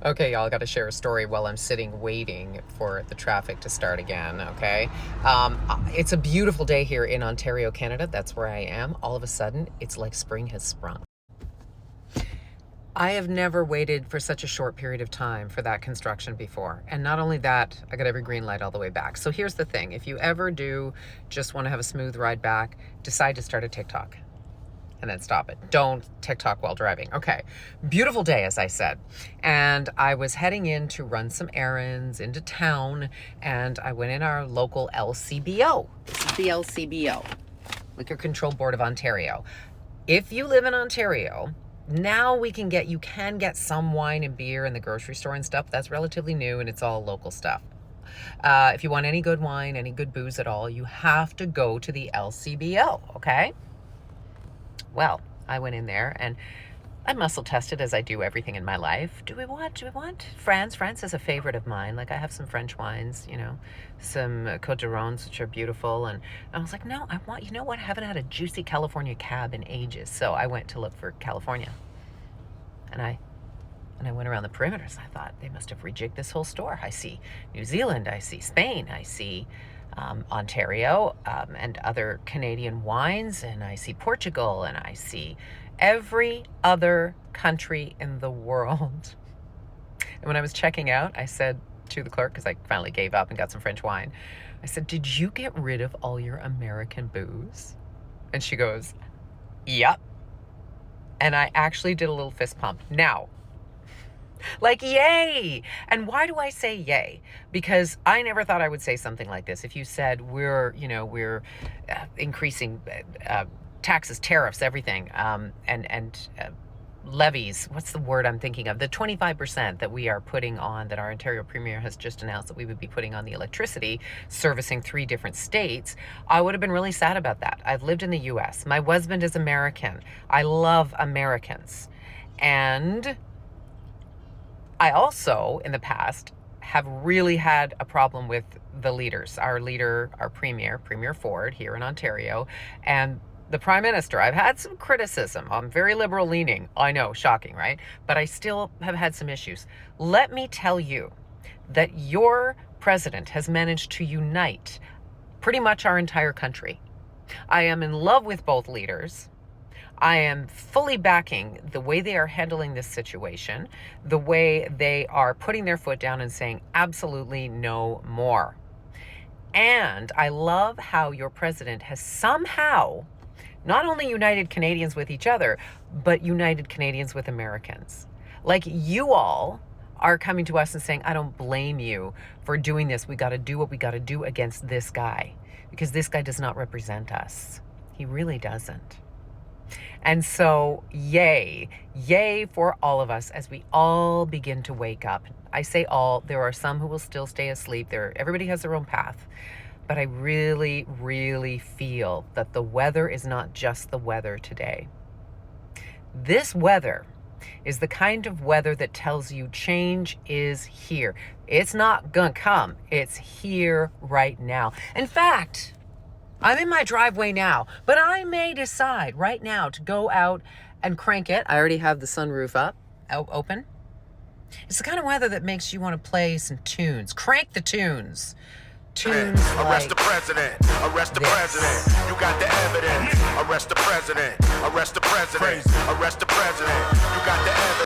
Okay, y'all, got to share a story while I'm sitting waiting for the traffic to start again, okay? It's a beautiful day here in Ontario, Canada. That's where I am. All of a sudden, it's like spring has sprung. I have never waited for such a short period of time for that construction before. And not only that, I got every green light all the way back. So here's the thing. If you ever do just want to have a smooth ride back, decide to start a TikTok and then stop it. Don't TikTok while driving. Okay. Beautiful day, as I said. And I was heading in to run some errands into town, and I went in our local LCBO. This is the LCBO, Liquor Control Board of Ontario. If you live in Ontario, now you can get some wine and beer in the grocery store and stuff. That's relatively new, and it's all local stuff. If you want any good wine, any good booze at all, you have to go to the LCBO, okay? Well, I went in there and I muscle tested as I do everything in my life. Do we want France? France is a favorite of mine. Like, I have some French wines, some Côte d'Arons, which are beautiful. And I was like, no, you know what? I haven't had a juicy California cab in ages. So I went to look for California. And I went around the perimeters. I thought they must have rejigged this whole store. I see New Zealand, I see Spain, I see Ontario and other Canadian wines, and I see Portugal, and I see every other country in the world. And when I was checking out, I said to the clerk, because I finally gave up and got some French wine, I said, "Did you get rid of all your American booze?" And she goes, "Yep." And I actually did a little fist pump. Now, like, yay! And why do I say yay? Because I never thought I would say something like this. If you said we're increasing taxes, tariffs, everything, and levies, what's the word I'm thinking of? The 25% that we are putting on, that our Ontario Premier has just announced that we would be putting on the electricity servicing 3 different states, I would have been really sad about that. I've lived in the US. My husband is American. I love Americans. And I also, in the past, have really had a problem with the leaders. Our leader, our Premier Ford here in Ontario, and the Prime Minister. I've had some criticism. I'm very liberal leaning. I know, shocking, right? But I still have had some issues. Let me tell you that your president has managed to unite pretty much our entire country. I am in love with both leaders. I am fully backing the way they are handling this situation, the way they are putting their foot down and saying absolutely no more. And I love how your president has somehow not only united Canadians with each other, but united Canadians with Americans. Like, you all are coming to us and saying, I don't blame you for doing this. We got to do what we got to do against this guy, because this guy does not represent us. He really doesn't. And so, yay for all of us as we all begin to wake up. I say all, there are some who will still stay asleep. Everybody has their own path. But I really, really feel that the weather is not just the weather today. This weather is the kind of weather that tells you change is here. It's not gonna come. It's here right now. In fact, I'm in my driveway now, but I may decide right now to go out and crank it. I already have the sunroof open. It's the kind of weather that makes you want to play some tunes. Crank the tunes. Tunes Arrest the president. Arrest the president. You got the evidence. Arrest the president. Arrest the president. Arrest the president. You got the evidence.